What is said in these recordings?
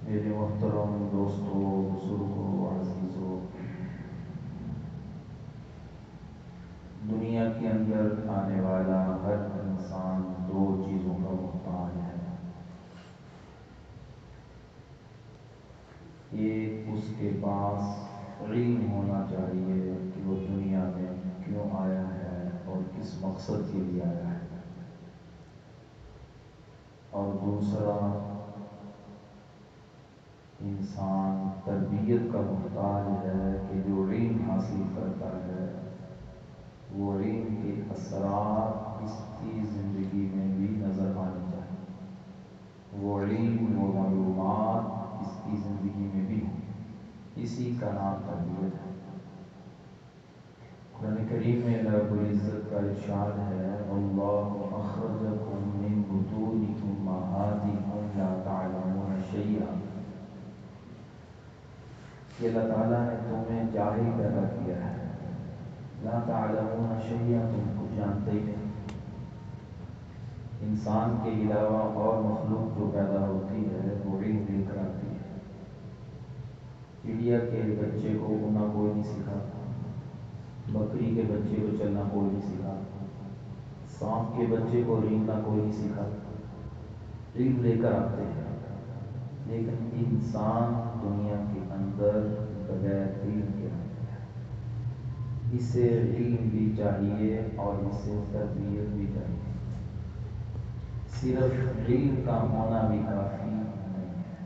میرے محترم دوستوں، بزرگوں، عزیزوں، دنیا کے اندر آنے والا ہر انسان دو چیزوں کا محتاج ہے۔ ایک، اس کے پاس علم ہونا چاہیے کہ وہ دنیا میں کیوں آیا ہے اور کس مقصد کے لیے آیا ہے، اور دوسرا، انسان تربیت کا محتاج ہے کہ جو علم حاصل کرتا ہے وہ علم کے اثرات اس کی زندگی میں بھی نظر آنے چاہیے، وہ علم، وہ معلومات اس کی زندگی میں بھی ہوں۔ اسی کا نام تربیت ہے۔ قرآن کریم میں رب العزت کا ارشاد ہے، اللہ اخرجکم من بطون امہاتکم لا تعلمون شیئا، کہ اللہ تعالیٰ نے تمہیں جاہل پیدا کیا ہے، لا تعلمون شیئا، تم کچھ جانتے ہی نہیں۔ انسان کے علاوہ اور مخلوق جو پیدا ہوتی ہے وہ علم لے کر آتی ہے۔ چڑیا کے بچے کو اڑنا کوئی نہیں سکھاتا، بکری کے بچے کو چلنا کوئی نہیں سکھاتا، سانپ کے بچے کو رینگنا کوئی نہیں سکھاتا، علم لے کر آتے ہیں۔ لیکن انسان دنیا کے اندر بغیر علم کے رہتا ہے۔ اسے علم بھی چاہیے اور اسے تربیت بھی چاہیے۔ صرف علم کا ہونا بھی کافی نہیں ہے،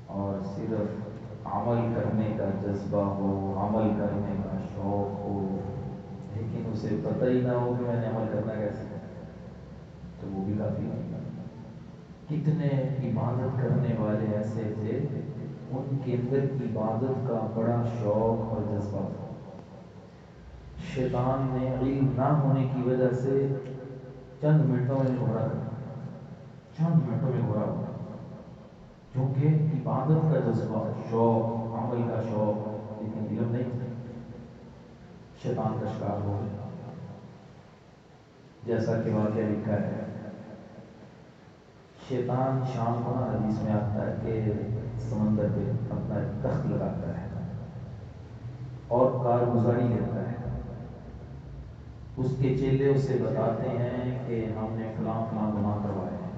اور صرف عمل کرنے کا جذبہ ہو، عمل کرنے کا شوق ہو، لیکن اسے پتہ ہی نہ ہو کہ میں نے عمل کرنا کیسے ہے، تو وہ بھی کافی نہیں ہے۔ کتنے عبادت کرنے والے ایسے تھے، ان کے اندر عبادت کا بڑا شوق اور جذبہ تھا، شیطان نے علم نہ ہونے کی وجہ سے چند منٹوں میں گھوڑا کر دیا، چند منٹوں میں گھوڑا ہوا، کیونکہ عبادت کا جذبہ، شوق، عمل کا شوق، لیکن علم نہیں تھا، شیطان کا شکار ہو گیا۔ جیسا کہ واقعہ لکھا ہے، شیطان شام کو نا، حدیث میں آتا ہے کہ سمندر پہ اپنا ایک تخت لگاتا ہے اور کارگزاری لیتا ہے۔ اس کے چیلے اسے بتاتے ہیں کہ ہم نے فلاں فلاں گناہ کروائے ہیں،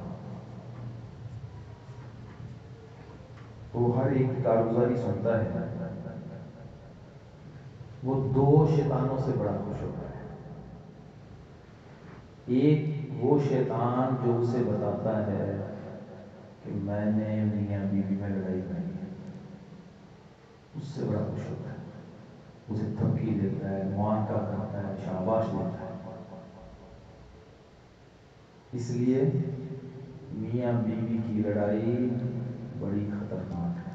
تو ہر ایک کارگزاری سنتا ہے، وہ دو شیطانوں سے بڑا خوش ہوتا ہے۔ ایک وہ شیطان جو اسے بتاتا ہے کہ میں نے میاں بیوی میں لڑائی کری ہے، اس سے بڑا خوش ہوتا ہے، اسے دھمکی دیتا ہے، معانقہ کرتا ہے، شاباش دیتا ہے۔ اس لیے میاں بیوی کی لڑائی بڑی خطرناک ہے،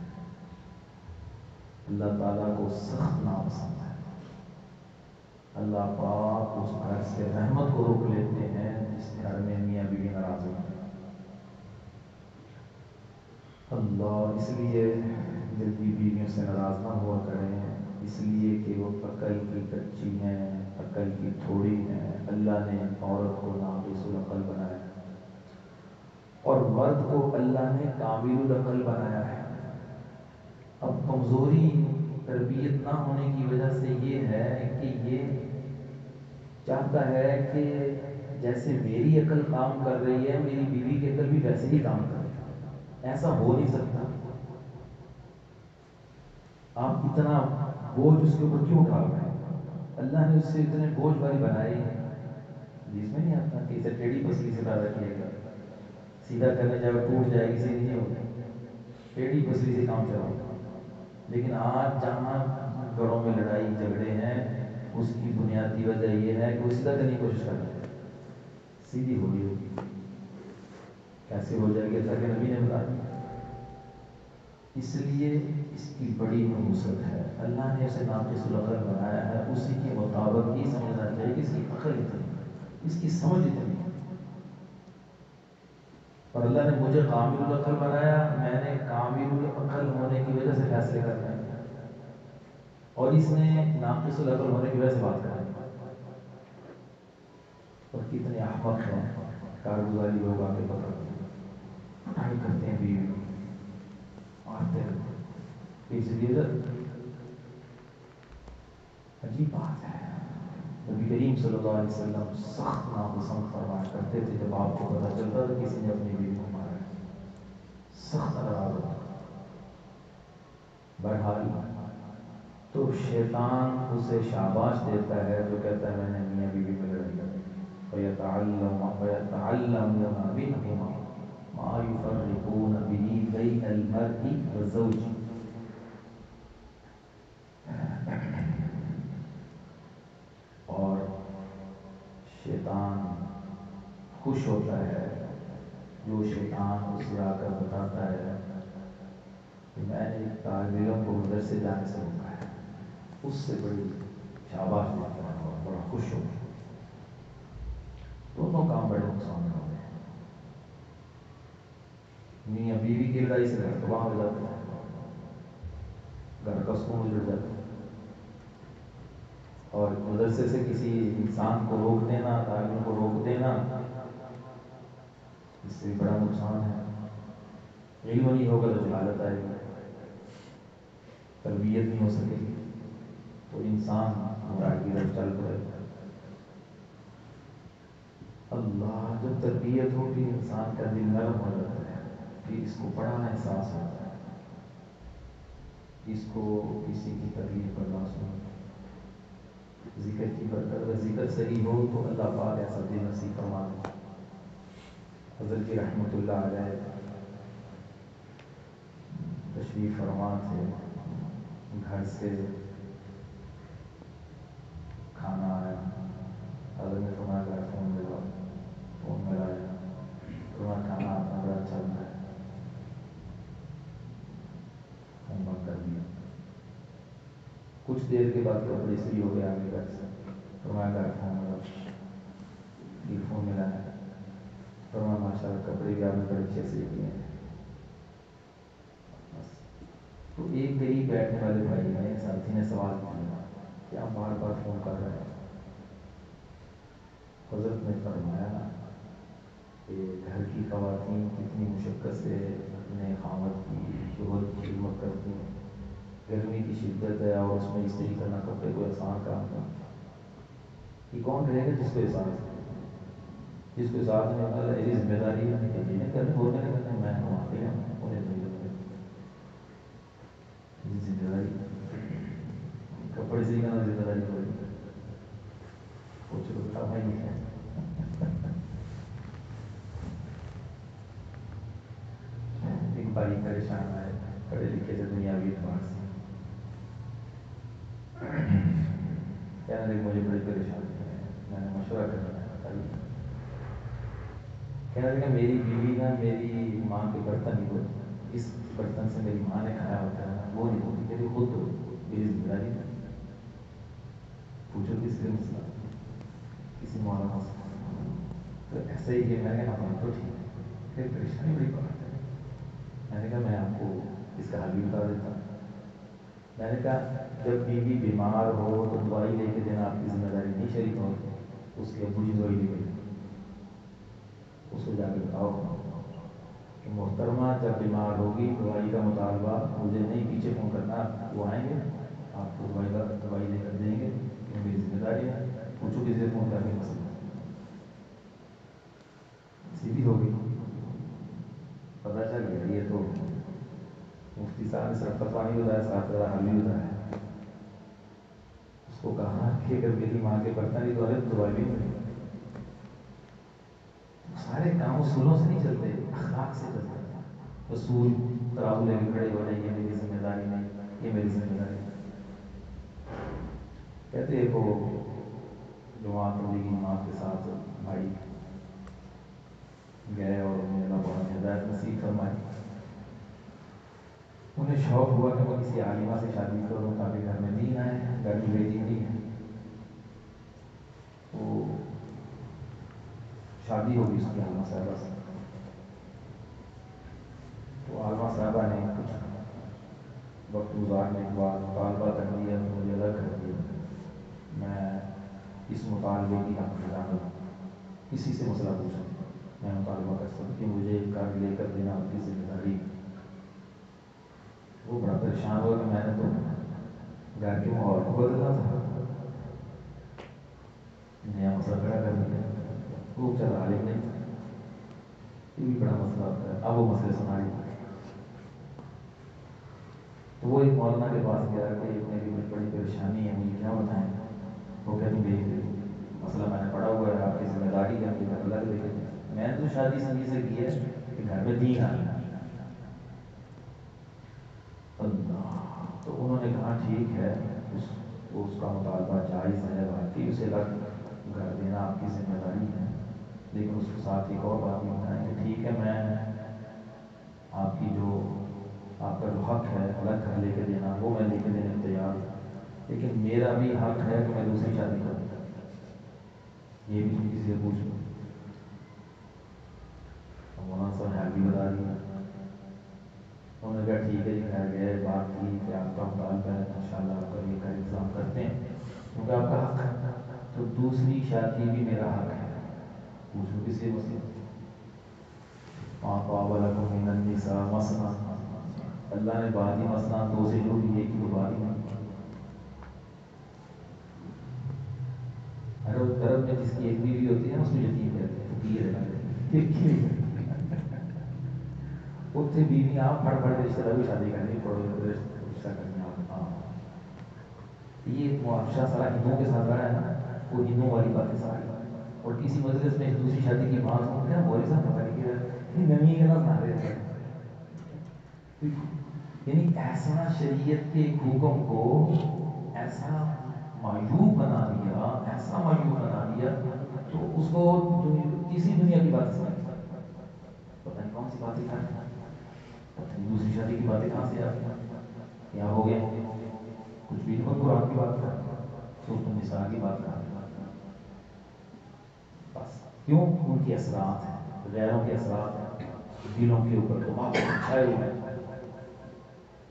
اللہ تعالیٰ کو سخت ناپسند ہے۔ اللہ پاک اس گھر سے رحمت کو روک لیتے ہیں جس گھر میں میاں بیوی ناراض ہوتے ہیں۔ اللہ اس لیے جلدی بیویوں سے ناراض نہ ہوا کریں، اس لیے کہ وہ عقل کی کچی ہیں، عقل کی تھوڑی ہیں۔ اللہ نے عورت کو ناقص العقل بنایا ہے اور مرد کو اللہ نے کامل العقل بنایا ہے۔ اب کمزوری تربیت نہ ہونے کی وجہ سے یہ ہے کہ یہ چاہتا ہے کہ جیسے میری عقل کام کر رہی ہے، میری بیوی کی عقل بھی ویسے ہی کام کرے۔ ایسا ہو نہیں سکتا۔ آپ اتنا بوجھ اس کے اوپر کیوں اٹھا رہے ہیں؟ اللہ نے اس سے اتنے بوجھ والی بنائی ہے، جس میں نہیں آتا کہ اسے ٹیڑھی پسلی سے پیدا کیا گیا، سیدھا کرنے جائے ٹوٹ جائے گی، سیدھی نہیں ہوگی، ٹیڑھی پسلی سے کام چلاؤ۔ لیکن آج جہاں گھروں میں لڑائی جھگڑے ہیں، اس کی بنیادی وجہ یہ ہے کہ وہ سیدھا کرنے کی کوشش کر رہے ہیں، سیدھی ہو گئی ہوگی، کیسے ہو جائے گی؟ اللہ کے نبی نے بتا دیا۔ اس لیے اس کی بڑی نحوست ہے، اللہ نے اسے ناقص العقل بنایا ہے، اسی کے مطابق یہ سمجھنا چاہیے کہ اس کی عقل اتنی، اس کی سمجھ اتنی ہے۔ اور اللہ نے مجھے کامل العقل بنایا، میں نے کامل العقل ہونے کی وجہ سے فیصلے کرنے ہیں، اور اس نے ناقص العقل ہونے کی وجہ سے بات کرنی ہے۔ اور کتنے احمق ہیں کارگزاری لوگ، آ کے پکڑتے ہیں، پٹائی کرتے ہیں بیوی کی، لیے عجیب بات ہے. نبی کریم صلی اللہ علیہ وسلم سخت ناپسند فرمایا کرتے تھے جب آپ کو پتہ چلتا تھا کسی نے اپنی بیوی کو مارا ہے, سخت ناراض ہوتا. بہرحال تو شیطان اسے شاباش دیتا ہے جو کہتا ہے میں نے میاں بیوی میں لڑائی کر دی. وَيَتَعَلَّمُونَ مِنْهُمَا مَا يُفَرِّقُونَ بِهِ بَيْنَ الْمَرْءِ وَالزَّوْجِ. اور شیطان خوش ہوتا ہے جو شیطان اسے آ کر بتاتا ہے کہ میں نے ایک طالب علم کو مدرسے جانے سے روکا ہے, اس سے بڑی شاباش دیتا ہے اور بڑا خوش ہوتا ہے. دونوں کام بڑے نقصان ہوتے ہیں. میاں بیوی کی لڑائی سے گھر تباہ ہو جاتا ہے, گھر کا سکون اجڑ جاتا ہے. اور مدرسے سے کسی انسان کو روک دینا, طالب کو روک دینا, اس سے بڑا نقصان ہے. علم نہیں ہوگا تو جہالت آئے گی, تربیت نہیں ہو سکے گی تو انسان گمراہی کی طرف چل پڑے گا. اللہ جب تربیت ہوگی انسان کا دل نرم ہو جاتا ہے, پھر اس کو بڑا احساس ہوتا ہے, اس کو کسی کی تکلیف برداشت نہیں. ذکر کی برکت, اگر ذکر صحیح ہو تو اللہ پاک ایسا دل نصیب فرما دے. حضرت جی رحمۃ اللہ علیہ تشریف فرما تھے, گھر سے کھانا آیا, حضرت نے فرمایا کہ فون لے لاؤ, فون میں لایا, فرمایا کھانا آپ کا بڑا اچھا بنا ہے, فون بند کر دیا. کچھ دیر کے بعد کپڑے استری ہو گیا آگے گھر سے, فرمایا گھر فون لگا, پھر فون میں لایا, فرمایا ماشاء اللہ کپڑے بھی آپ نے بڑے اچھے سے کیے ہیں. تو ایک قریب بیٹھنے والے بھائی نے, ساتھی نے سوال کیا کہ آپ بار بار فون کر رہے ہیں. حضرت نے فرمایا کہ گھر کی خواتین کتنی مشقت سے اپنے خاوند کی شوہر کی خدمت کرتی ہیں, گرمی کی شدت ہے اور اس میں استری کرنا کپڑے کوئی آسان کام نہیں. یہ کون رہے گا جس کو احساس ہے, جس کو احساس نہیں ہوتا ہے, یہ ذمہ داری ہے کہ جنہیں کرنے ہو میں کرنے, میں وہاں پہ ہوں, انہیں نہیں کرنے. یہ ذمہ داری کپڑے سے ہی کرنا ذمہ داری کوئی کچھ ہوتا بھائی ہے. ایک بھائی پریشان آئے, پڑھے لکھے سے دنیاوی اعتبار سے, کہنے لگے مجھے بڑی پریشانی ہے, میں نے مشورہ کرنا ہے, بتائیے. کہنے لگے میری بیوی نا میری ماں کے برتن نہیں دھوتی, جس برتن سے میری ماں نے کھایا ہوتا ہے نا وہ نہیں دھوتی, کہتی خود دھو, میری ذمہ داری ہے. پوچھو کس لیے مسئلہ, کسی مولانا سے. تو ایسے ہی کہ میں نے کہا بات تو ٹھیک ہے, پھر پریشانی بڑی بات ہے. میں نے کہا میں آپ کو اس کا حل بھی بتا دیتا ہوں. میں نے کہا جب بیوی بیمار ہو تو دوائی لے کے دینا آپ کی ذمہ داری نہیں, شریک ہو اس کے ابو جی دوائی لے کے, اس کو جا کے بتاؤ کہ محترمہ جب بیمار ہوگی دوائی کا مطالبہ مجھے نہیں, پیچھے فون کرنا, وہ آئیں گے آپ کو دوائی لے کر دیں گے, یہ میری ذمہ داری ہے. پوچھو کسی سے فون کر کے مسئلہ سیدھی ہو گئی. پتہ چل گیا یہ تو مفتی صاحب نے صرف فتویٰ نہیں بتایا, ساتھ ذرا حل بھی بتایا. اس کو کہا کہ اگر میری ماں کے برتن ہی دھوئے تو دوائی بھی نہیں ملے. سارے کام اصولوں سے نہیں چلتے, اخلاق سے چلتے ہیں. اصول ترازو لے کے کھڑے ہو جائیں, یہ میری ذمہ داری نہیں, یہ میری ذمہ داری نہیں. کہتے ہیں وہ جماعت تبلیغی جماعت کے ساتھ بھائی گئے اور انہیں اللہ پاک نے ہدایت نصیب فرمائی. انہیں شوق ہوا کہ میں کسی عالمہ سے شادی کروں تاکہ گھر میں دین آئے, گھر میں بیٹی نہیں ہے. تو شادی ہوگی اس کی عالمہ صاحبہ سے. تو عالمہ صاحبہ نے کچھ وقت گزارنے کے بعد مطالبہ کر دیا تو مجھے الگ کر دیا. میں اس مطالبے کی حق گزار ہوں, کسی سے مسئلہ پوچھیں میں مطالبہ کر سکتی ہوں, مجھے گھر لے کر دینا آپ کی ذمہ داری. وہ بڑا پریشان ہوا کہ میں نے گھر کے ماحول کو بدلنا تھا، نیا مسئلہ کھڑا کر دیا، خوب چل عالم نہیں تھا، یہ بھی بڑا مسئلہ ہوتا ہے۔ اب وہ مسئلے سنائی، تو وہ ایک مولانا کے پاس گیا کہ میری بڑی پریشانی ہے، مجھے کیا بتائیں؟ وہ کہتے ہیں مسئلہ میں نے پڑھا ہوا ہے، آپ کی ذمہ داری ہے مجھے گھر الگ لے کے دیں۔ میں نے تو شادی سنگی سے کی ہے کہ گھر میں دین آنا۔ اللہ، تو انہوں نے کہا ٹھیک ہے، اس کا مطالبہ جائز ہے، باقی اسے الگ گھر دینا آپ کی ذمہ داری ہے، لیکن اس کے ساتھ ایک اور بات یہ بتائیں کہ ٹھیک ہے میں آپ کی جو آپ کا جو حق ہے الگ گھر لے کے دینا وہ میں لے کے دینے کو تیار ہوں، لیکن میرا بھی حق ہے کہ میں دوسری شادی کروں، یہ بھی تم کسی سے پوچھ لو۔ مولانا صاحب حال بھی بتا دیا، انہوں نے کہا ٹھیک ہے جی، گھر گئے، بات کی کہ آپ کا مطالبہ ہے، انشاءاللہ آپ کا یہ کا انتظام کرتے ہیں، کیونکہ آپ کا حق ہے، تو دوسری شادی بھی میرا حق ہے، پوچھ لو کسی مسئلہ۔ وہاں پاوا لکم من النساء مثنى، اللہ نے بات ہی مثنیٰ دو سے شروع کی، ایک کی تو بات ہی نہیں۔ عرب میں جس کی ایک بیوی ہوتی ہے نا اس کو یتیم کہتے ہیں، فقیر ہے، اتنے بیوی آپ پڑھ پڑھ کے رشتے دار شادی کرنی، پڑھو رشتہ کرنی آپ۔ ہاں یہ معاشرہ سارا ہندوؤں کے ساتھ رہا ہے نا، وہ ہندوؤں والی باتیں ساری، اور کسی مجلس میں دوسری شادی کی بات ہو کیا مولوی صاحب پتہ نہیں کہ نمی کے نہ رہے تھے، یعنی ایسا شریعت کے حکم کو ایسا معیوب بنا دیا، ایسا معیوب بنا دیا، تو اس کو تیسری دنیا کی بات سمجھ، پتہ نہیں کون سی باتیں کرتے ہیں، پتہ نہیں دوسری شادی کی باتیں کہاں سے آتی ہیں، کیا ہو گیا، کچھ بھی نہیں، قرآن کی بات کر، سورۃ النساء کی بات کر، بس کیوں؟ ان کے اثرات ہیں، غیروں کے اثرات ہیں دلوں کے اوپر، دماغ میں چھائے ہوئے ہیں۔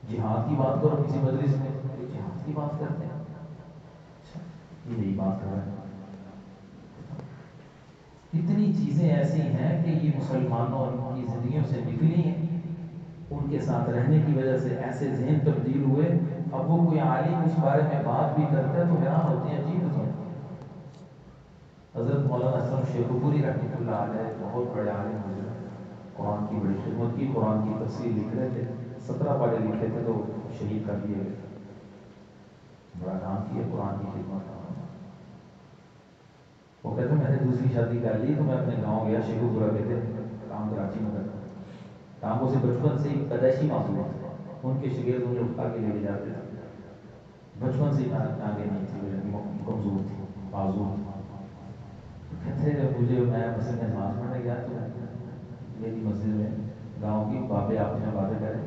جہاد کی بات کرو کسی مجلس میں تو جہاد کی بات کرتے ہیں، اچھا یہ نہیں بات کر رہے ہیں۔ کتنی چیزیں ایسی ہیں کہ یہ مسلمانوں کی زندگیوں سے نکلی ہیں، ان کے ساتھ رہنے کی وجہ سے ایسے ذہن تبدیل ہوئے، اب وہ کوئی عالم اس بارے میں بات بھی کرتا ہے تو حیران ہوتے ہیں، عجیب ہوتی ہیں۔ حضرت مولانا اسلم شیخ پوری رحمۃ اللہ علیہ بہت بڑے عالم ہوئے، قرآن کی بڑی خدمت کی، قرآن کی تفسیر لکھ رہے تھے، 17 پارے لکھے تھے تو شہید کر دیے گئے، بڑا کام کیا قرآن کی خدمت کا۔ وہ کہتے میں نے دوسری شادی کر لی تو میں اپنے گاؤں گیا، شیخو پورا کہتے کام کراچی میں کرتا، کام سے بچپن سے ہی پیدائشی معصوم تھے، ان کے شاگرد انہیں اٹھا کے لے کے جاتے تھے، بچپن سے آگے نہیں تھی، کمزور تھی، معذور تھی۔ کہتے ہیں مجھے، میں مسجد میں نماز پڑھنے گیا تو میری مسجد میں گاؤں کی بابے آپس میں باتیں کریں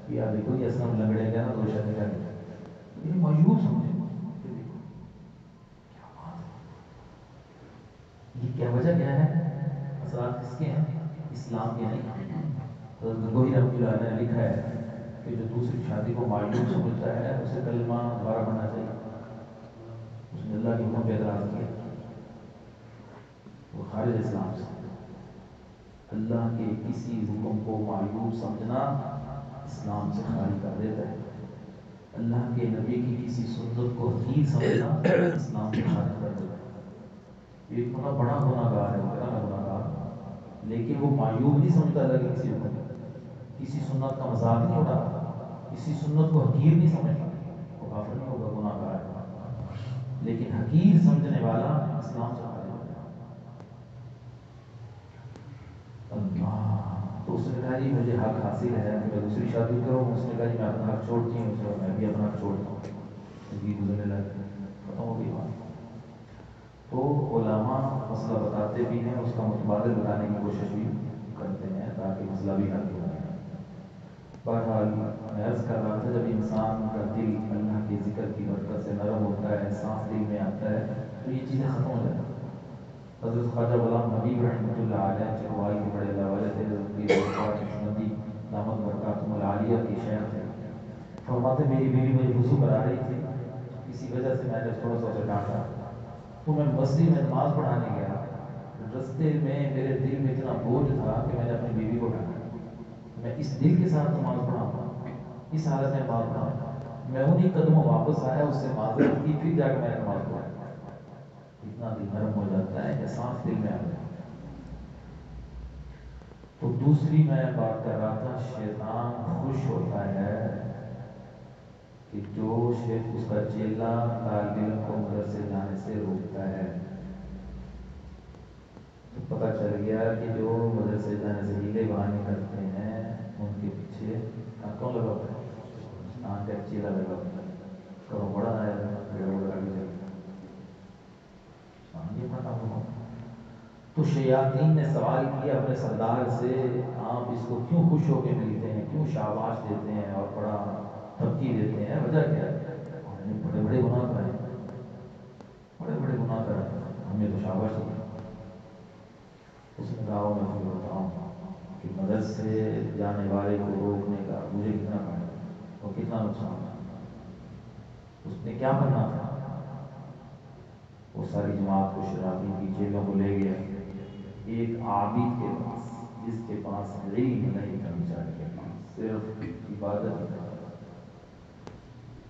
کہ یار دیکھو یہ اسلم لنگڑے گیا نا، 2 شادی کر لی، یہ مجبور سمجھے کہ دیکھو کیا بات ہے، یہ کیا وجہ کیا ہے؟ اثرات کس کے ہیں؟ اسلام کے نہیں۔ حضرت گنگوہی رحمۃ اللہ علیہ نے لکھا ہے کہ جو دوسری شادی کو معیوب سمجھتا ہے اسے کلمہ دوبارہ پڑھنا چاہیے، اس نے اللہ کے حکم پہ اعتراض کیا، وہ خارج اسلام سے۔ اللہ کے کسی حکم کو معیوب سمجھنا اسلام سے خارج کر دیتا ہے، اللہ کے نبی کی کسی سنت کو حقیر سمجھنا اسلام سے خارج کر دیتا ہے۔ ایک بڑا بڑا گناہ گار ہے، وہ کہتا میں گناہ گار ہوں، لیکن وہ معیوب نہیں سمجھتا اللہ کے کسی حکم کو، کسی سنت کا مذاق نہیں اڑاتا، کسی سنت کو حقیر نہیں سمجھتا، وہ کافر نہیں ہوگا، گناہ گار ہے، لیکن حقیر سمجھنے والا اسلام سے خارج ہو جائے۔ اللہ، تو اس نے کہا جی مجھے حق حاصل ہے کہ میں دوسری شادی کروں، اس نے کہا جی میں اپنا حق چھوڑتی ہوں، اس نے میں بھی اپنا حق چھوڑتا ہوں، زندگی گزرنے لگ ختم ہو گئی بات۔ تو علماء مسئلہ بتاتے بھی ہیں، اس کا متبادل بتانے کی کوشش بھی کرتے ہیں تاکہ مسئلہ بھی حل ہو جائے۔ بہرحال میں عرض کر رہا تھا جب انسان کا دل اللہ کے ذکر کی برکت سے نرم ہوتا ہے، احساس دل میں آتا ہے تو یہ چیزیں ختم ہو جاتی ہیں۔ حضرت خواجہ غلام حبیب رحمۃ اللہ علیہ چکوال کے بڑے اللہ والے تھے، حضرت پیر نقشبندی دامت برکاتہم العالیہ کے شیخ تھے، فرماتے میری بیوی مجھے وضو کرا رہی تھی، کسی وجہ سے میں نے تھوڑا سا اسے ڈانٹا، تو میں مسجد میں نماز پڑھانے گیا، رستے میں میرے دل میں اتنا بوجھ تھا کہ میں نے اپنی بیوی کو ڈانٹا، میں اس دل کے ساتھ نماز پڑھاؤں گا، اس حالت میں نماز پڑھاؤں گا، میں انہی قدموں واپس آیا، اس سے معذرت کی، پھر جا کے میں نے نماز پڑھا۔ اتنا دل نرم ہو جاتا ہے کہ سانس دل میں آ جاتی ہے۔ تو دوسری میں بات کر رہا تھا، شیطان خوش ہوتا ہے کہ جو شیخ اس کا چیلا طالب علم کو مدرسے جانے سے روکتا ہے، تو پتہ چل گیا کہ جو مدرسے جانے سے ہیلے بہانے کرتے ہیں ان کے پیچھے کون لگا ہوتا ہے؟ کا چیلا لگا ہوتا ہے، کرو بڑا ہے گڑبڑ کا بھی چلتا ہے، یہ پتہ ہو۔ تو شیاطین نے سوال کیا اپنے سردار سے، آپ اس کو کیوں خوش ہو کے ملتے ہیں، کیوں شاباش دیتے ہیں اور بڑا تبکی دیتے ہیں، وجہ کیا ہے؟ انہوں نے بڑے بڑے گناہ کرائے، بڑے بڑے گناہ کرائے، ہمیں تو شاباش دی۔ اس نے کہا میں تمہیں بتاؤں کہ مدرسے جانے والے کو روکنے کا مجھے کتنا فائدہ اور کتنا نقصان ہے۔ اس نے کیا کرنا تھا؟ وہ ساری جماعت کو، شیاطین کی جیلوں کو لے گیا ایک عابد کے پاس، جس کے پاس علم نہیں تھا، بیچارے کے پاس صرف عبادت ہی کرتا تھا۔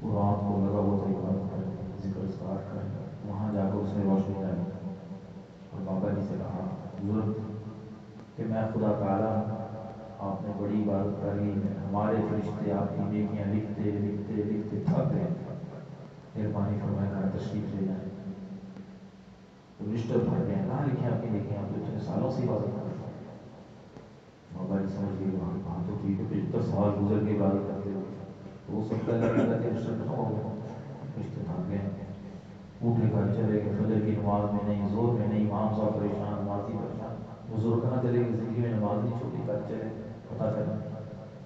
وہ رات کو لگا ہوا تھا عبادت کرنے، ذکر اذکار کرنے۔ وہاں جا کر اس نے روشنی ڈالی اور بابا جی سے کہا، بزرگ کہ میں خدا تعالیٰ ہوں، آپ نے بڑی عبادت کر لی ہے، ہمارے فرشتے آپ کی نیکیاں لکھتے لکھتے لکھتے تھک گئے، مہربانی فرمائے گھر تشریف لے جائیں۔ رجسٹر پڑھ گئے، کہاں لکھے آپ کی نیکیاں، آپ تو اتنے سالوں سے عبادت کر رہے ہیں۔ بابا جی سمجھ گئے، وہاں تو ٹھیک ہے، 75 سال گزر کے عبادت کرتے ہوئے، تو وہ سب پہلے اللہ کے رشتے ختم ہو گئے، رشتے تھک گئے، اٹھے گھر چلے گئے، فجر کی نماز میں نہیں، زور میں نہیں، امام صاحب پریشان، نمازی پریشان، حضور کہاں چلے گئے، زندگی میں نماز نہیں چھوڑی، گھر چلے پتہ کریں۔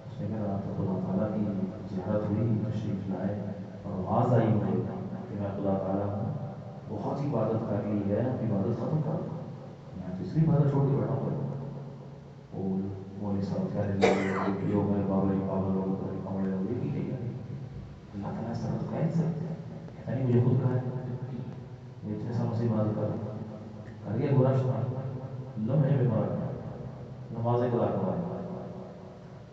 اس نے کہا تو خدا تعالیٰ کی زیارت ہوئی، تشریف لائے اور آواز آئی مجھے کہ میں خدا تعالیٰ ہوں، بہت عبادت کر لی ہے، اب عبادت ختم کر دو، میں تو اس لیے عبادت چھوڑ کے بیٹھا ہوں۔ وہ مولوی صاحب کہنے لگے کہ جو میں بابا جی پاگل ہو گئے، کمڑے ہو گئے، کہ اللہ تعالیٰ اس طرح تو کہہ نہیں سکتے، کہتا نہیں مجھے خود کہا ہے، میں اتنے سالوں سے عبادت کر رہا ہوں، کر گیا برا شمار، لمحے میں مرا گیا، نمازیں قضا کروا دی۔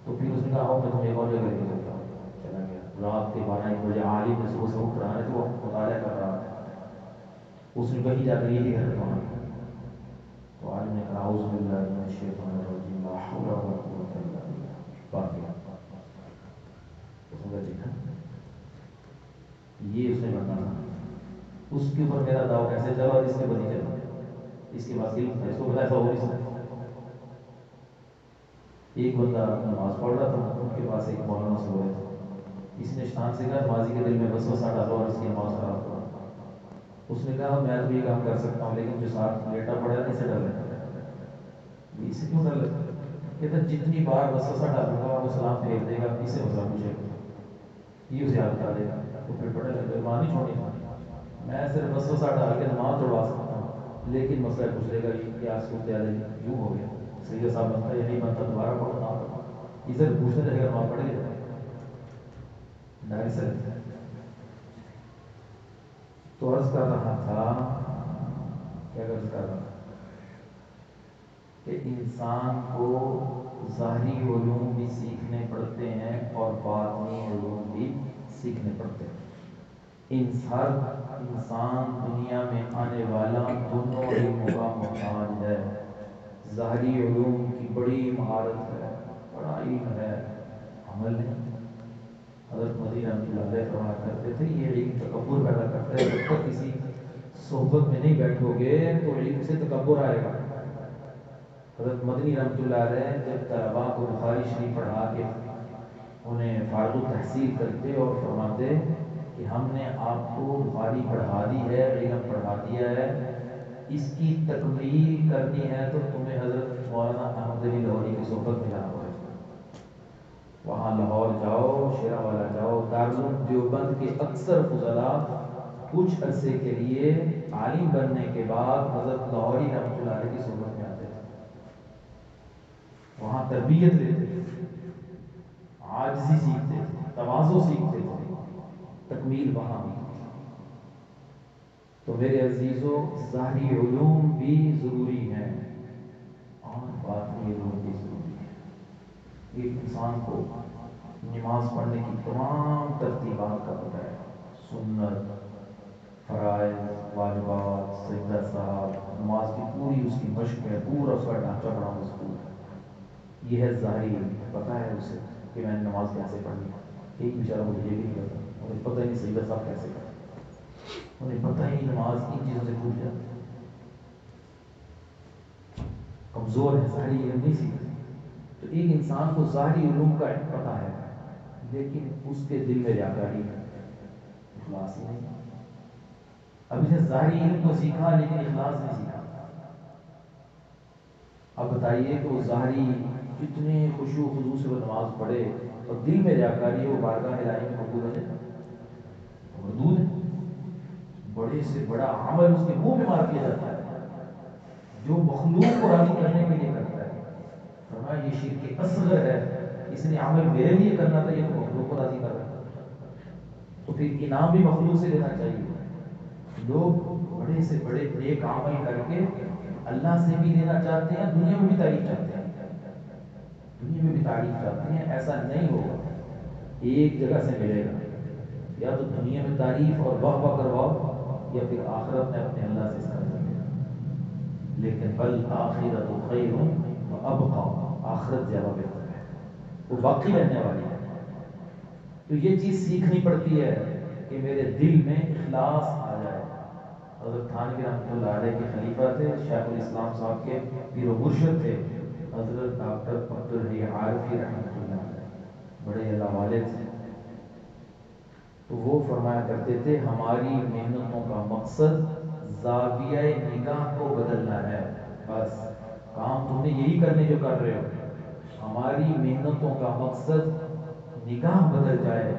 تو پھر اس نے کہا آؤ میں تمہیں ایک اور جگہ لے کے چلتا ہوں، چلا گیا۔ رات کے 12-1 بجے عالم نے صبح سے اٹھ رہا ہے تو وہ مطالعہ کر رہا ہے، اس نے کہیں جا کر یہی گھر پہ وہاں، تو عالم نے کہا اعوذ باللہ من الشیطان الرجیم لا حول ولا قوۃ الا باللہ، پڑھ گیا۔ اس نے دیکھا یہ اس نے بننا تھا، اس کے اوپر میرا داؤ کیسے چلا اور اس کے اوپر نہیں چلا، اس کے پاس علم تھا، اس کو پتا ایسا ہو نہیں سکتا۔ ایک بندہ نماز پڑھ رہا تھا، ان کے پاس ایک مولانا سے ہو رہے تھے، اس نے شیطان سے کہا نمازی کے دل میں وسوسہ ڈالو اور اس کی نماز خراب کرو۔ اس نے کہا میں تو یہ کام کر سکتا ہوں، لیکن جو ساتھ لیٹا پڑا ہے اسے ڈر لگتا ہے۔ اسے کیوں ڈر لگتا ہے؟ کہتا جتنی بار وسوسہ ڈالوں گا وہ سلام پھیر دے گا، اسے مسئلہ پوچھے گا، یہ اسے حال بتا دے گا، تو پھر پڑھنے لگے، ماں نہیں چھوڑنی تھی، میں صرف وسوسہ ڈال کے نماز توڑوا سکتا ہوں، لیکن مسئلہ پوچھ لے گا یہ کیا صورتحال ہے، یوں ہو گیا، صحیح صاحب بنتا ہے یا نہیں بنتا، دوبارہ پڑھو نہ پڑھو، یہ صرف پوچھنے رہے گا، نماز پڑھ گیا ڈائری سے۔ تو عرض کر رہا تھا، کیا عرض کر رہا تھا کہ انسان کو ظاہری علوم بھی سیکھنے پڑتے ہیں اور باطنی علوم بھی سیکھنے پڑتے ہیں۔ ہر انسان دنیا میں آنے والا دونوں علموں کا محتاج ہے۔ ظاہری علوم کی بڑی مہارت ہے، بڑا علم ہے، عمل نہیں۔ حضرت مدینہ رحمۃ اللہ علیہ فرمایا کرتے تھے یہ علم تکبر پیدا کرتا ہے، جب تک کسی صحبت میں نہیں بیٹھو گے تو علم سے تکبر آئے گا۔ حضرت مدنی رحمۃ اللہ علیہ جب طلباء کو بخاری شریف پڑھا کے انہیں فارغ التحصیل کرتے اور فرماتے کہ ہم نے آپ کو بخاری پڑھا دی ہے، علم پڑھا دیا ہے، اس کی تکمیل کرنی ہے تو تمہیں حضرت مولانا احمد علی لاہوری کی صحبت میں جانا پڑے گا۔ وہاں لاہور جاؤ، شیراوالا جاؤ، دارالعلوم دیوبند کے اکثر فضلاء کچھ عرصے کے لیے عالم بننے کے بعد حضرت لاہوری رحمۃ اللہ علیہ کی صحبت میں آتے تھے، وہاں تربیت لیتے تھے، عاجزی سیکھتے تھے، تواضع سیکھتے تھے، تکمیل وہاں ہوتی تھی۔ تو میرے عزیزو، ظاہری علوم بھی ضروری ہیں اور باطنی علوم بھی ضروری ہیں۔ ایک انسان کو نماز نماز پڑھنے کی تمام ترتیبات کا بتایا، سنت، فرائض، واجبات، سجدہ صاحب، نماز کی پوری اس کی مشق ہے، پورا اس کا ڈھانچہ بڑا مضبوط ہے۔ یہ ہے ظاہری علم، پتہ ہے اسے کہ میں نے نماز کیسے پڑھنی ہے۔ ایک بیچارہ مجھے یہ بھی نہیں پتا، انہیں پتہ ہی نہیں سجدہ صاحب کیسے کرنا، انہیں پتہ ہی نہیں نماز ان چیزوں سے ٹوٹ جاتی ہے، کمزور ہے، ظاہری علم نہیں سیکھتے۔ تو ایک انسان کو ظاہری علوم کا پتہ ہے لیکن اس کے دل میں ریاکاری ہے، اخلاص ہی نہیں۔ اب اسے ظاہری علم تو سیکھا لیکن اخلاص نہیں سیکھا۔ اب بتائیے کہ وہ ظاہری کتنے خشوع و خضوع سے وہ نماز پڑھے اور دل میں ریاکاری ہو، بارگاہ الہی میں قبول ہو جائے؟ مردود ہے۔ بڑے سے بڑا عمل اس کے منہ میں مار دیا جاتا ہے جو مخلوق کو راضی کرنے کے لیے کرتا ہے۔ فرمایا یہ شرک اصغر ہے، اس نے عمل میرے لیے کرنا تھا، یہ تو مخلوق کو راضی کر رہا ہے، تو پھر انعام بھی مخلوق سے لینا چاہیے۔ لوگ بڑے سے بڑے نیک عمل کر کے اللہ سے بھی لینا چاہتے ہیں، دنیا میں بھی تعریف چاہتے ہیں، دنیا میں بھی تعریف چاہتے ہیں۔ ایسا نہیں ہوگا، ایک جگہ سے ملے گا، یا تو دنیا میں تعریف اور واہ واہ کرواؤ یا پھر آخرت میں اپنے اللہ سے اس کا بدلہ لینا۔ لیکن بل آخرت خیر و ابقا، آخرت زیادہ بہتر ہے، وہ باقی رہنے والی ہے۔ تو یہ چیز سیکھنی پڑتی ہے کہ میرے دل میں اخلاص آ جائے۔ حضرت تھانوی رحمۃ اللہ علیہ کے خلیفہ تھے، شیخ الاسلام صاحب کے پیر و مرشد تھے، حضرت ڈاکٹر عبدالحی عارفی رحمۃ اللہ علیہ، بڑے اللہ والے تھے۔ تو وہ فرمایا کرتے تھے ہماری محنتوں کا مقصد زاویہ نگاہ کو بدلنا ہے، بس کام تم نے یہی کرنے جو کر رہے ہو، ہماری محنتوں کا مقصد نگاہ بدل جائے۔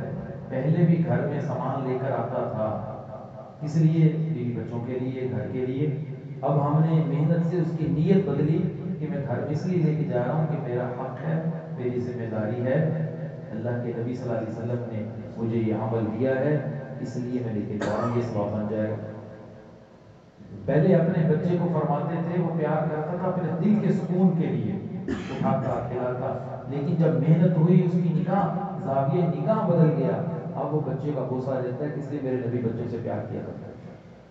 پہلے بھی گھر میں سامان لے کر آتا تھا، کس لیے؟ بیوی بچوں کے لیے، گھر کے لیے۔ اب ہم نے محنت سے اس کی نیت بدلی کہ میں گھر میں اس لیے لے کے جا رہا ہوں کہ میرا حق ہے، میری ذمہ داری ہے، اللہ کے نبی صلی اللہ علیہ وسلم نے مجھے یہ عمل دیا ہے، اس لیے میں لے کے جا رہا ہوں، یہ ثواب بن جائے گا۔ پہلے اپنے بچے کو فرماتے تھے، وہ پیار کرتا تھا اپنے دل کے سکون کے لیے، اٹھاتا کھلاتا، لیکن جب محنت ہوئی اس کی نگاہ، زاویہ نگاہ بدل گیا، اب وہ بچے کا بوسہ لیتا ہے، اس لیے میرے نبی بچوں سے پیار کیا کرتا ہے۔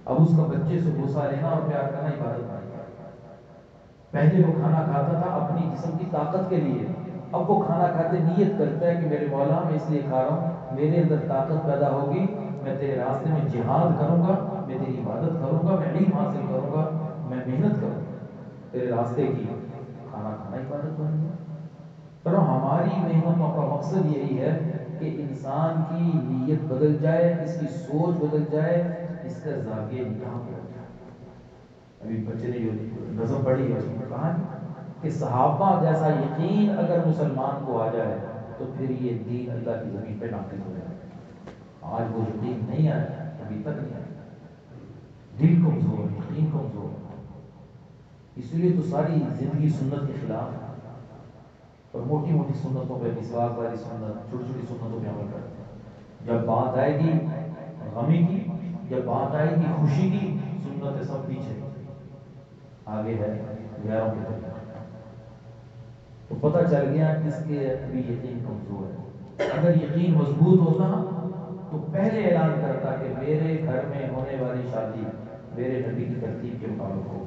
اب اس کا بچے سے بوسہ لینا اور پیار کرنا عبادت بن گیا۔ پہلے وہ کھانا کھاتا تھا اپنی جسم کی طاقت کے لیے، اب وہ کھانا کھاتے نیت کرتا ہے کہ میرے مولا میں اس لیے کھا رہا ہوں، میرے اندر طاقت پیدا ہوگی، میں تیرے راستے میں جہاد کروں گا، میں تیری عبادت کروں گا، میں علم حاصل کروں گا، میں محنت کروں گا تیرے راستے کی۔ کھانا کھانا عبادت بن گیا۔ پر ہماری محنتوں کا مقصد یہی ہے کہ انسان کی نیت بدل جائے، اس کی سوچ بدل جائے، اس کا زاویہ نگاہ بدل جائے۔ ابھی بچے نے جو نظم پڑھی ہے اس میں کہا کہ صحابہ جیسا یقین اگر مسلمان کو آ جائے تو پھر یہ دین اللہ کی زمین پہ نافذ ہو جائے۔ آج وہ یقین نہیں آیا، ابھی تک نہیں آیا، دل کمزور، یقین کمزور ہے، اس لیے تو ساری زندگی سنت کے خلاف ہے، اور موٹی موٹی سنتوں پہ، مسواک والی سنت، چھوٹی چھوٹی سنتوں پہ عمل کرتے ہیں۔ جب بات آئے گی غمی کی، جب بات آئے گی خوشی کی، سنت سب پیچھے، آگے ہے غیروں کے طریقے۔ تو پتہ چل گیا کس کے ابھی یقین کمزور ہے۔ اگر یقین مضبوط ہوتا تو پہلے اعلان کرتا کہ میرے گھر میں ہونے والی شادی میرے نبی کی ترتیب کے مطابق ہو،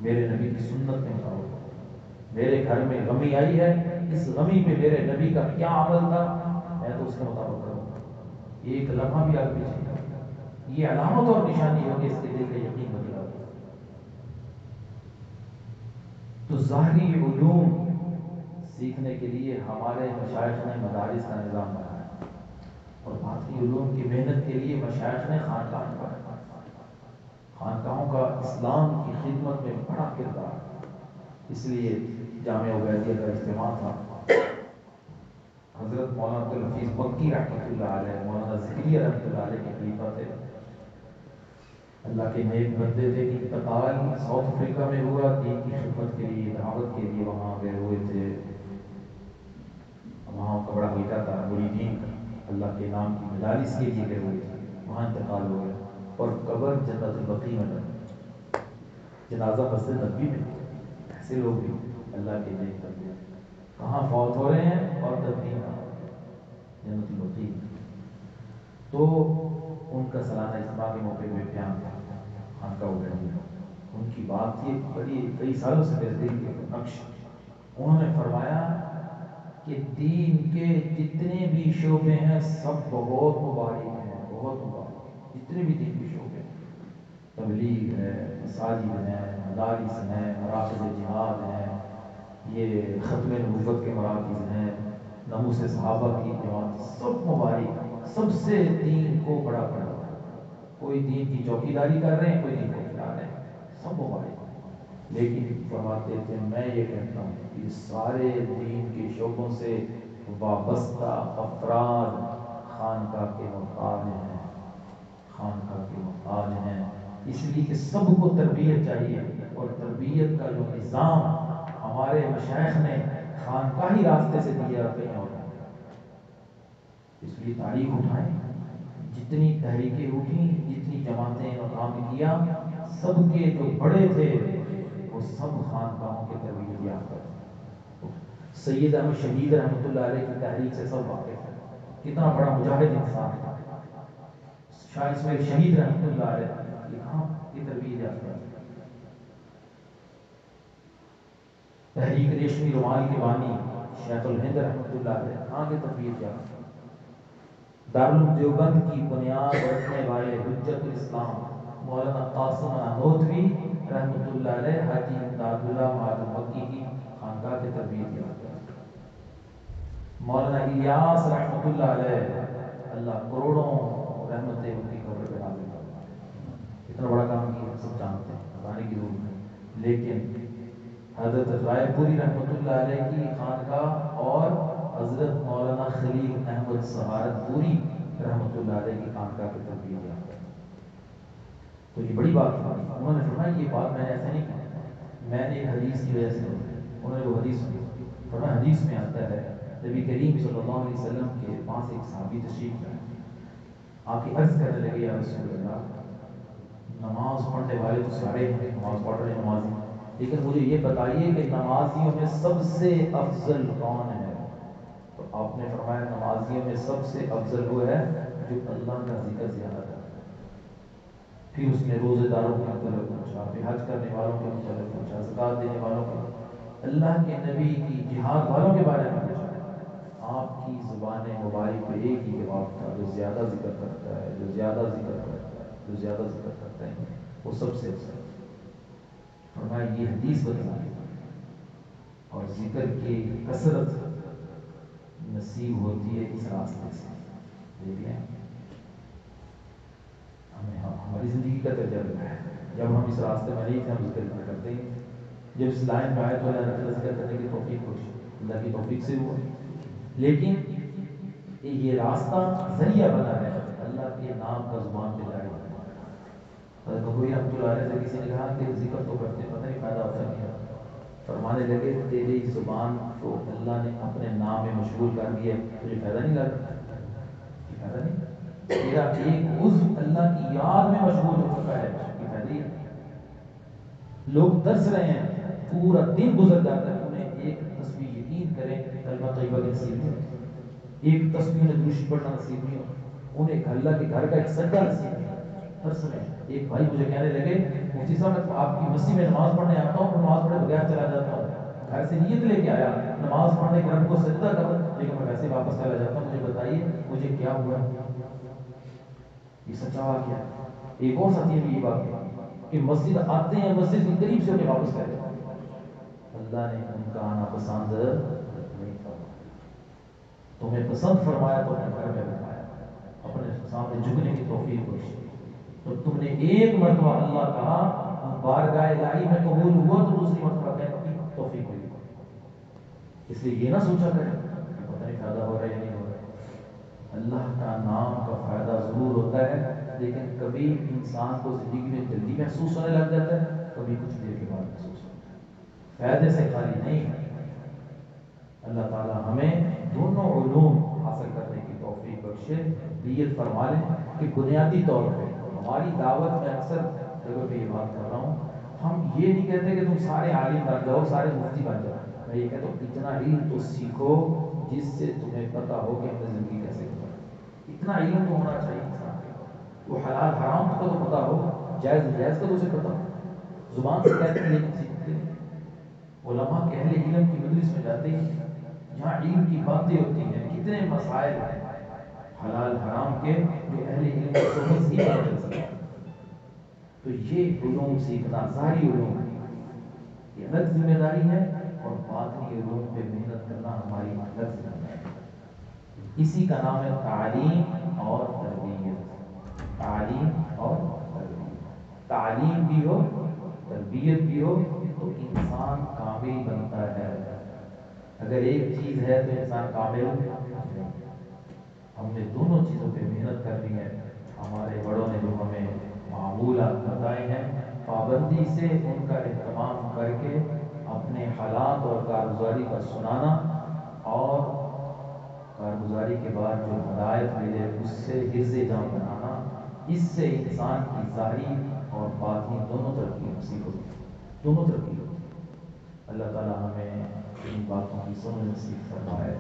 میرے نبی کی سنت کے مطابق ہو۔ میرے گھر میں غمی آئی ہے، اس غمی پہ میرے نبی کا کیا عمل تھا، میں تو اس کے مطابق کروں گا، ایک لمحہ بھی آگے پیچھے نہیں ہوگا۔ یہ علامت اور نشانی ہو کہ اس کے دل کا یقین بدلا ہوا۔ تو ظاہری علوم سیکھنے کے لیے ہمارے مشائخ نے مدارس کا نظام بنایا، اور باطنی علوم کی محنت کے لیے مشائخ نے خانقاہیں بنائی۔ خانقاہوں کا اسلام کی خدمت میں بڑا کردار ہے، اس لیے جامعہ عبیدیہ کا اجتماع تھا، حضرت مولانا عبدالحفیظ مکی رحمۃ اللہ علیہ، مولانا ذکریہ رحمۃ اللہ علیہ کے خلیفہ تھے، اللہ کے نیک بندے تھے۔ انتقال ساؤتھ افریقہ میں ہوا، دین کی خدمت کے لیے، دعوت کے لیے وہاں گئے ہوئے تھے، وہاں کا بڑا حلقہ تھا مریدین کا، اللہ کے نام کی مجالس کے لیے گئے ہوئے تھے، وہاں انتقال ہو گیا، اور قبر جنت البقیع میں لگی، جنازہ مسجد نبوی میں۔ ایسے لوگ بھی اللہ کے نیک بندے کہاں فوت ہو رہے ہیں اور تدفین کہاں ہو رہی ہے۔ پہ بے بیان تھا خانقاہ اٹھنی، ان کی بات تھی بڑی کئی سالوں سے میرے دل کے نقش. انہوں نے فرمایا کہ دین کے جتنے بھی شعبے ہیں سب بہت مبارک ہیں، بہت مبارک ہیں. جتنے بھی دین کے شعبے ہیں، تبلیغ ہے، مساجد ہیں، مدارس ہیں، مراکز جہاد ہیں، یہ ختم نبوت کے مراکز ہیں، ناموس صحابہ کی جماعت، سب مبارک، سب سے دین کو بڑا بڑا. کوئی دین کی چوکیداری کر رہے ہیں، کوئی دین کو کھلا رہے ہیں، سب مبارک. لیکن فرماتے تھے میں یہ کہتا ہوں کہ سارے دین کے شعبوں سے وابستہ افراد خانقاہ کے محتاج ہیں، خانقاہ کے محتاج ہیں، اس لیے کہ سب کو تربیت چاہیے. اور تربیت کا جو نظام ہمارے مشائخ نے خانقاہی راستے سے دیا کہیں اور نہیں. اس لیے تاریخ اٹھائیں، جتنی تحریکیں اٹھیں، جتنی جماعتیں اور کام کیا، سب کے جو بڑے تھے وہ سب خانقاہوں کے تربیت یافتہ تھے. سید احمد شہید رحمۃ اللہ علیہ کی تحریک سے سب واقف ہیں، کتنا بڑا مجاہد انسان تھا. شاہ اسماعیل شہید رحمۃ اللہ علیہ یہ کہاں کی تربیت یافتہ تھے. تحریک ریشمی رومال کے بانی شیخ الہند رحمۃ اللہ علیہ کہاں کی تربیت یافتہ. دارالعلوم دیوبند کی بنیاد رکھنے والے حجت الاسلام مولانا قاسم نانوتوی رحمۃ اللہ علیہ حاجی امداد اللہ معاذ مکی کی خانقاہ کے تربیت یافتہ. مولانا الیاس رحمۃ اللہ علیہ، اللہ کروڑوں رحمتیں ان کی قبر پہ نازل فرمائے. اتنا بڑا کام کیا، سب جانتے ہیں، بتانے کی ضرورت نہیں. لیکن حضرت رائے پوری رحمۃ اللہ علیہ کی خانقاہ اور حضرت مولانا خلیل احمد سہارنپوری رحمۃ اللہ علیہ کی خانقاہ کی تربیت یافتہ. تو یہ بڑی بات ہے. انہوں نے فرمایا یہ بات میں نے ایسے نہیں کہی، میں نے ایک حدیث کی وجہ سے بتائی. انہوں نے وہ حدیث سنی، فرمایا حدیث میں آتا ہے نبی کریم صلی اللہ علیہ وسلم کے پاس ایک صحابی تشریف لائے، آپ کی عرض کرنے لگے یا رسول اللہ، نماز پڑھنے والے تو سارے ہیں، نماز پڑھ رہے نمازی، لیکن مجھے یہ بتائیے کہ نمازیوں میں سب سے افضل کون ہے؟ تو آپ نے فرمایا نمازیوں میں سب سے افضل وہ ہے جو اللہ کا ذکر زیادہ کرتا ہے. پھر اس نے روزے داروں کے متعلق پوچھا، پھر حج کرنے والوں کے متعلق پوچھا، زکات دینے والوں کے، اللہ کے نبی کی جہاد والوں کے بارے میں پوچھا. آپ کی زبان مبارک پہ ایک ہی جواب تھا، جو زیادہ ذکر کرتا ہے، جو زیادہ ذکر کرتا ہے، جو زیادہ ذکر کرتا ہے وہ سب سے افضل. فرمایا یہ حدیث بتلائی اور ذکر کی کثرت نصیب ہوتی ہے اس راستے سے. دیکھ لیں ہماری زندگی کا تجربہ ہے، جب ہم اس راستے میں نہیں تھے ہم ذکر کیا کرتے ہیں، جب اس لائن میں آئے تو اللہ ذکر کرنے کی توفیق ہوئی، اللہ کی توفیق سے ہوا. لیکن یہ راستہ ذریعہ بنا ہے اللہ کے نام کا زبان پہ جاری ہونے کا. حضرت بخوری رحمۃ اللہ علیہ سے کسی نے کہا کہ ذکر تو کرتے پتہ نہیں فائدہ ہوتا نہیں ہوتا. فرمانے لگے تیری زبان کو اللہ نے اپنے نام میں مشغول کر دیا، تجھے فائدہ نہیں لگا؟ فائدہ نہیں، تیرا ایک عضو اللہ کی یاد میں مشغول ہو چکا ہے، یہ فائدہ ہی ہے. لوگ ترس رہے ہیں، پورا دن گزر جاتا ہے، انہیں ایک تسبیح یقین کریں کلمہ طیبہ کی نصیب نہیں ہوتی، ایک تسبیح انہیں درود پڑھنا نصیب نہیں ہوتا، انہیں اللہ کے گھر کا ایک سجدہ نصیب نہیں ہوتا. ترس رہے ہیں. ایک بھائی مجھے کہنے لگے مفتی صاحب میں آپ کی مسجد میں نماز پڑھنے آتا ہوں، نماز پڑھے بغیر چلا جاتا ہوں، گھر سے نیت لے کے آیا نماز پڑھنے کے رب کو سجدہ کروں، لیکن میں ویسے واپس چلا جاتا ہوں، مجھے بتائیے مجھے کیا ہوا؟ یہ سچا واقعہ ہے. ایک اور ساتھی نے یہ بات کہی کہ مسجد آتے ہیں، مسجد کے قریب سے انہیں واپس چلے جاتے ہیں. اللہ نے ان کا آنا پسند نہیں فرمایا، تمہیں پسند فرمایا تو اپنے گھر میں بٹھایا، اپنے سامنے جھکنے کی توفیق بخشی. تو تم نے ایک مرتبہ اللہ کہا، بارگاہ الہی میں قبول ہوا تو دوسری مرتبہ کہنے کی توفیق ملی. اس لیے یہ نہ سوچا کریں کہ پتہ نہیں فائدہ ہو رہا ہے یا نہیں ہو رہا ہے. اللہ کا نام کا فائدہ ضرور ہوتا ہے، لیکن کبھی انسان کو زندگی میں جلدی محسوس ہونے لگ جاتا ہے، کبھی کچھ دیر کے بعد محسوس ہوتا ہے. فائدے سے خالی نہیں ہے. اللہ تعالی ہمیں دونوں علوم حاصل کرنے کی توفیق بخشے. نیت فرما لیں کہ بنیادی طور پہ ہماری دعوت میں اکثر جگہ پہ یہ بات کر رہا ہوں، ہم یہ نہیں کہتے کہ تم سارے عالم بن جاؤ، سارے مفتی بن جاؤ. میں یہ کہتا ہوں اتنا علم تو سیکھو جس سے تمہیں پتہ ہو کہ ہمیں زندگی کیسے گزارے. اتنا علم تو ہونا چاہیے انسان کے پاس. وہ حلال حرام کا تو پتا ہو، جائز ناجائز کا تو اسے پتا ہو، زبان سے کہتے ہیں لیکن سیکھتے نہیں۔ علماء کے اہل علم کی مجلس میں جاتے ہیں جہاں علم کی باتیں ہوتی ہیں، کتنے مسائل حلال حرام کے جو اہل علم کی صحبت ہی پتہ چل سکتے ہیں۔ تو یہ علوم سیکھنا، ظاہری علوم یہ الگ ذمہ داری ہے، اور باطنی علوم پہ محنت کرنا ہماری الگ ذمہ داری ہے۔ اسی کا نام ہے تعلیم اور تربیت۔ تعلیم اور تربیت، تعلیم بھی ہو تربیت بھی ہو تو انسان کامل بنتا ہے۔ اگر ایک چیز ہے تو انسان کامل نہیں۔ ہم نے دونوں چیزوں پہ محنت کرنی ہے۔ ہمارے بڑوں نے جو ہمیں معمولات بتائے ہیں، پابندی سے ان کا اہتمام کر کے اپنے حالات اور کارگزاری پر سنانا، اور کارگزاری کے بعد جو ہدایت ملے اس سے حرز جان بنانا، اس سے انسان کی ظاہری اور باطنی دونوں ترقی حاصل ہوتی ہے، دونوں ترقی ہوتی ہے۔ اللہ تعالیٰ ہمیں ان باتوں کی سمجھ نصیب فرمائے۔